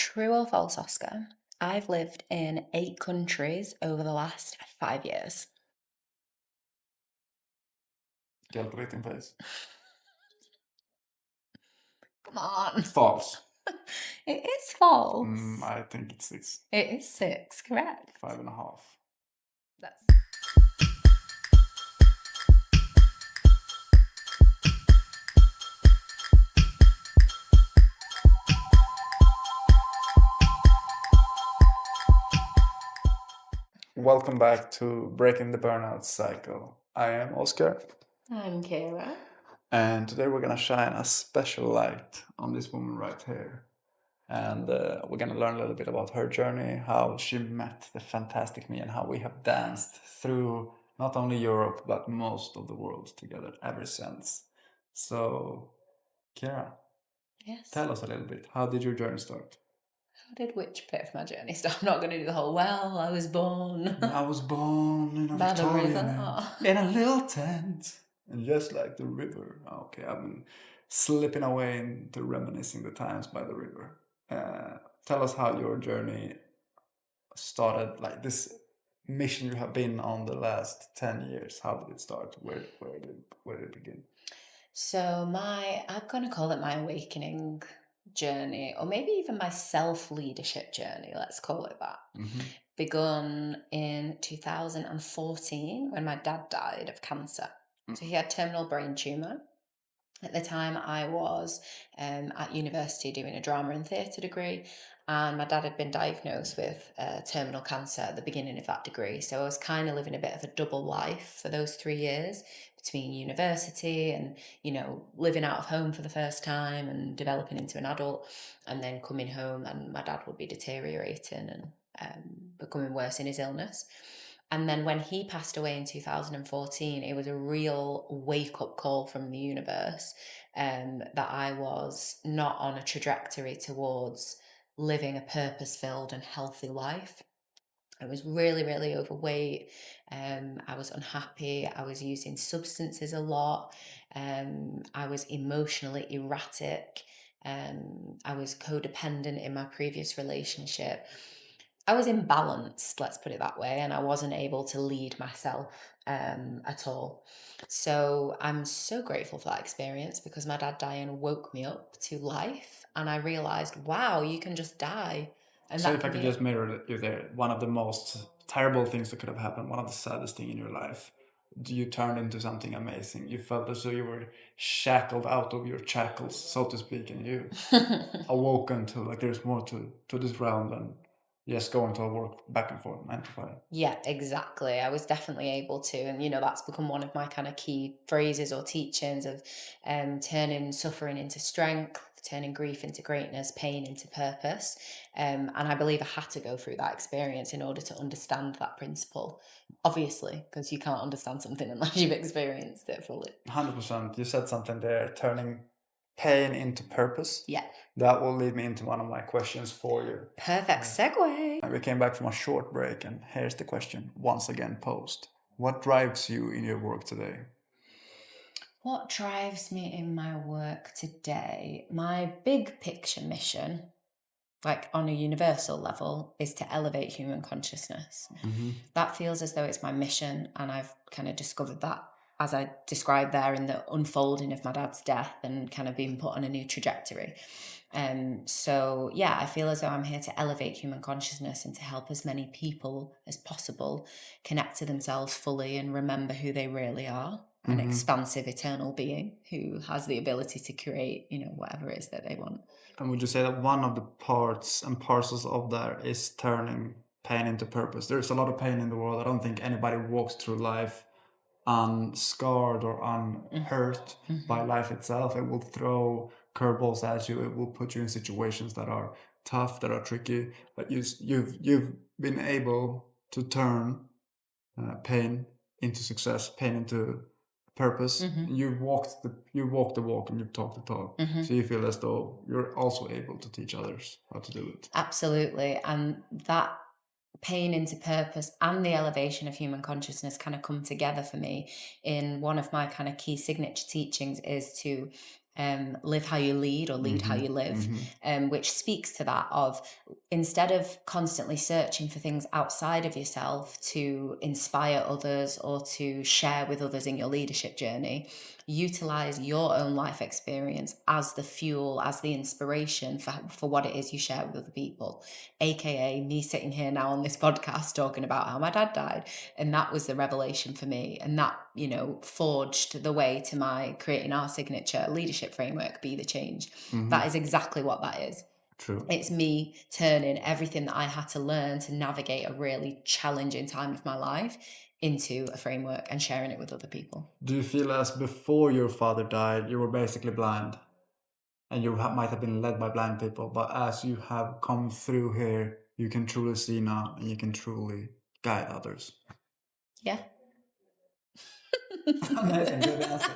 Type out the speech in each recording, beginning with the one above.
True or false, Oscar? I've lived in 8 countries over the last 5 years. Calculating face. Come on. False. It is false. I think it's 6. It is 6, correct. 5.5. That's Welcome back to Breaking the Burnout Cycle. I am Oscar, I'm Ciara. and today we're gonna shine a special light on this woman right here. And we're gonna learn a little bit about her journey, how she met the fantastic me, and how we have danced through not only Europe but most of the world together ever since. So, Ciara, Yes. tell us a little bit. How did your journey start? How did which bit of my journey start? I'm not going to do the whole, well, I was born I was born in a by the Victorian river. in a little tent, and just like the river. Okay, I've been slipping away into reminiscing the times by the river. Tell us how your journey started, like this mission you have been on the last 10 years. How did it start? Where did it begin? So I'm going to call it my awakening journey, or maybe even my self-leadership journey, let's call it that. Begun in 2014 when my dad died of cancer. So he had terminal brain tumor. At the time, I was at university doing a drama and theatre degree, and my dad had been diagnosed with terminal cancer at the beginning of that degree. So I was kind of living a bit of a double life for those 3 years between university and, living out of home for the first time and developing into an adult, and then coming home and my dad would be deteriorating and becoming worse in his illness. And then when he passed away in 2014, it was a real wake up call from the universe that I was not on a trajectory towards living a purpose filled and healthy life. I was really, really overweight. I was unhappy. I was using substances a lot. I was emotionally erratic. I was codependent in my previous relationship. I was imbalanced, let's put it that way, and I wasn't able to lead myself at all. So I'm so grateful for that experience because my dad dying woke me up to life, and I realized, wow, you can just die. And So that if I can could be just mirror you there, one of the most terrible things that could have happened, one of the saddest thing in your life, you turned into something amazing. You felt as though you were shackled out of your shackles, so to speak, and you awoken to like there's more to this realm than just going to work back and forth 9 to 5. Yeah, exactly. I was definitely able to. And, that's become one of my kind of key phrases or teachings of turning suffering into strength, turning grief into greatness, pain into purpose. And I believe I had to go through that experience in order to understand that principle, obviously, because you can't understand something unless you've experienced it fully. 100%. You said something there, turning pain into purpose. Yeah. That will lead me into one of my questions for you. Perfect segue. We came back from a short break, and here's the question once again posed. What drives you in your work today? What drives me in my work today? My big picture mission, like on a universal level, is to elevate human consciousness. That feels as though it's my mission, and I've kind of discovered that as I described there in the unfolding of my dad's death and kind of being put on a new trajectory. So yeah, I feel as though I'm here to elevate human consciousness and to help as many people as possible connect to themselves fully and remember who they really are. An expansive eternal being who has the ability to create, whatever it is that they want. And would you say that one of the parts and parcels of that is turning pain into purpose? There's a lot of pain in the world. I don't think anybody walks through life unscarred or unhurt by life itself. It will throw curveballs at you. It will put you in situations that are tough, that are tricky. But you've been able to turn pain into success, pain into purpose. You walked the walk and you've talked the talk. So you feel as though you're also able to teach others how to do it. Absolutely. And that pain into purpose and the elevation of human consciousness kind of come together for me in one of my kind of key signature teachings is to live how you lead or lead how you live, which speaks to that of instead of constantly searching for things outside of yourself to inspire others or to share with others in your leadership journey, utilize your own life experience as the fuel, as the inspiration for what it is you share with other people, aka me sitting here now on this podcast talking about how my dad died. And that was the revelation for me, and that, you know, forged the way to my creating our signature leadership framework, Be the Change. That is exactly what that is. True. It's me turning everything that I had to learn to navigate a really challenging time of my life into a framework and sharing it with other people. Do you feel as before your father died, you were basically blind? And you might have been led by blind people, but as you have come through here, you can truly see now and you can truly guide others. Yeah. Amazing, good answer.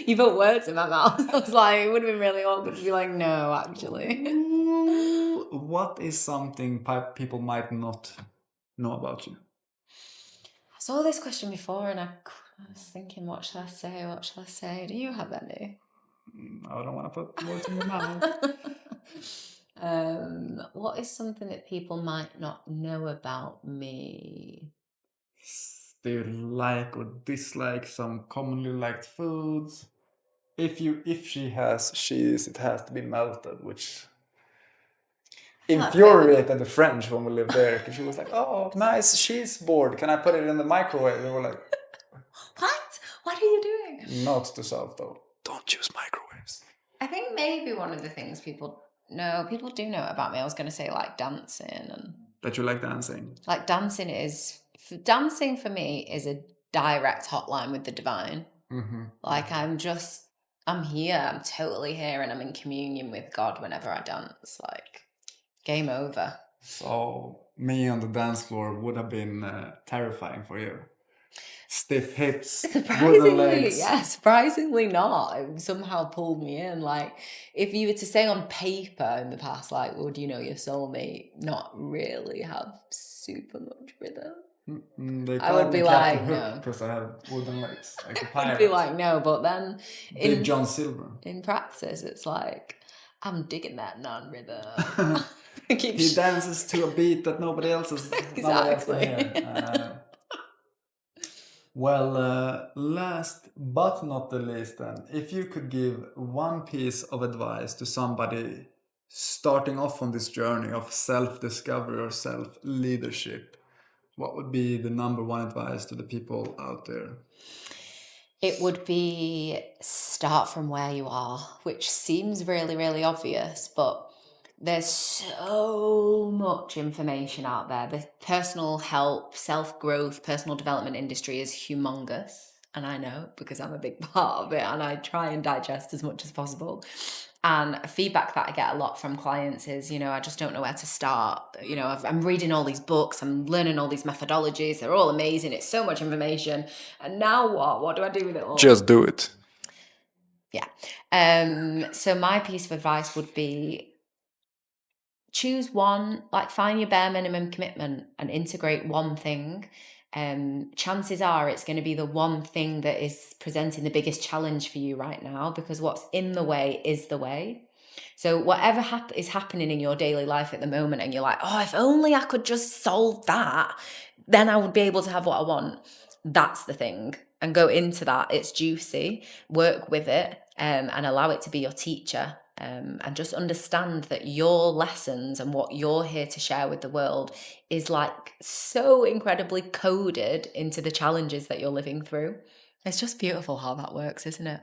You put words in my mouth. I was like, it would have been really awkward to be like, no, actually. What is something people might not know about you? I saw this question before and I was thinking, what shall I say? What shall I say? Do you have any? I don't want to put words in your mouth. What is something that people might not know about me? Do you like or dislike some commonly liked foods? If she has cheese, it has to be melted, which infuriated the French when we lived there, because she was like, "Oh, nice cheese board. Can I put it in the microwave?" And we were like, "What? What are you doing?" Not to self though. Don't use microwaves. I think maybe one of the things people do know about me. I was going to say like dancing and that you like dancing. Like dancing for me is a direct hotline with the divine. Like I'm here. I'm totally here, and I'm in communion with God whenever I dance. Like game over. So me on the dance floor would have been terrifying for you. Stiff hips, wooden legs. Yeah, surprisingly not. It somehow pulled me in. Like, if you were to say on paper in the past, like, well, do you know your soulmate? Not really have super much rhythm. I would be like, no, because I have wooden legs. Like a pirate. I'd be like, no, but then Big John Silver. In practice, it's like, I'm digging that non-rhythm. He dances to a beat that nobody else is. Exactly. Nobody else can hear. Well, last but not the least, then, if you could give one piece of advice to somebody starting off on this journey of self-discovery or self-leadership, what would be the number one advice to the people out there? It would be start from where you are, which seems really, really obvious, but there's so much information out there. The personal help, self-growth, personal development industry is humongous. And I know because I'm a big part of it and I try and digest as much as possible. And feedback that I get a lot from clients is, I just don't know where to start. I'm reading all these books, I'm learning all these methodologies. They're all amazing. It's so much information. And now what? What do I do with it all? Just do it. Yeah. So my piece of advice would be choose one, like find your bare minimum commitment and integrate one thing. Chances are it's going to be the one thing that is presenting the biggest challenge for you right now, because what's in the way is the way. So whatever is happening in your daily life at the moment and you're like, oh, if only I could just solve that, then I would be able to have what I want. That's the thing. And go into that. It's juicy. Work with it and allow it to be your teacher. And just understand that your lessons and what you're here to share with the world is like so incredibly coded into the challenges that you're living through. It's just beautiful how that works, isn't it?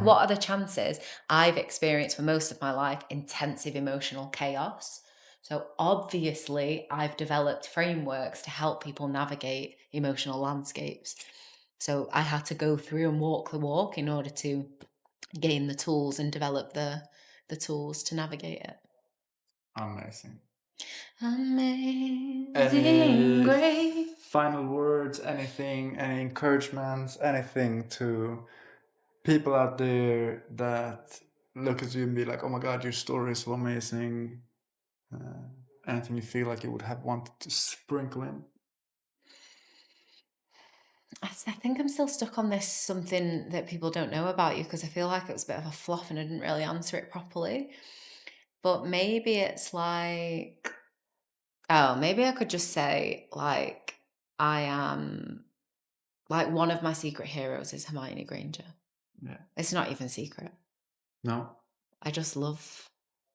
What are the chances? I've experienced for most of my life intensive emotional chaos. So obviously I've developed frameworks to help people navigate emotional landscapes. So I had to go through and walk the walk in order to gain the tools and develop the tools to navigate it. Amazing. Amazing grace. Final words, anything, any encouragements, anything to people out there that look at you and be like, oh my God, your story is so amazing. Anything you feel like you would have wanted to sprinkle in? I think I'm still stuck on this something that people don't know about you, because I feel like it was a bit of a fluff and I didn't really answer it properly. But maybe it's like, oh, maybe I could just say, like, I am, like, one of my secret heroes is Hermione Granger. Yeah. It's not even secret. No. I just love,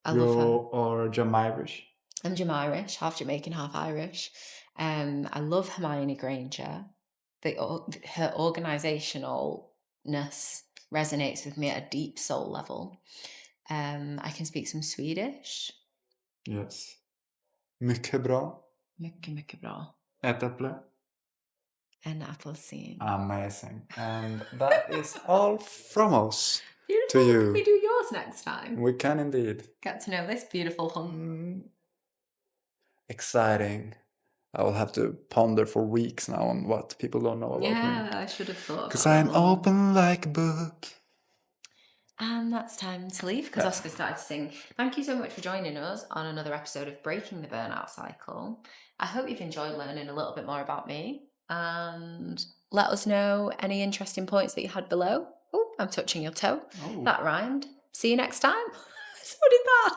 I You love her. are Jamirish. I'm Irish, half Jamaican, half Irish. I love Hermione Granger. Her organisationalness resonates with me at a deep soul level. I can speak some Swedish. Yes. Mycket bra. Mycket bra. Ett äpple. En apelsin. Amazing. And that is all from us Beautiful. to you. Can we do yours next time? We can indeed. Get to know this beautiful hunk. Exciting. I will have to ponder for weeks now on what people don't know about me. Yeah, I should have thought. Because I'm open like a book. And that's time to leave, because Oscar started to sing. Thank you so much for joining us on another episode of Breaking the Burnout Cycle. I hope you've enjoyed learning a little bit more about me, and let us know any interesting points that you had below. Oh, I'm touching your toe. Oh. That rhymed. See you next time. So did that.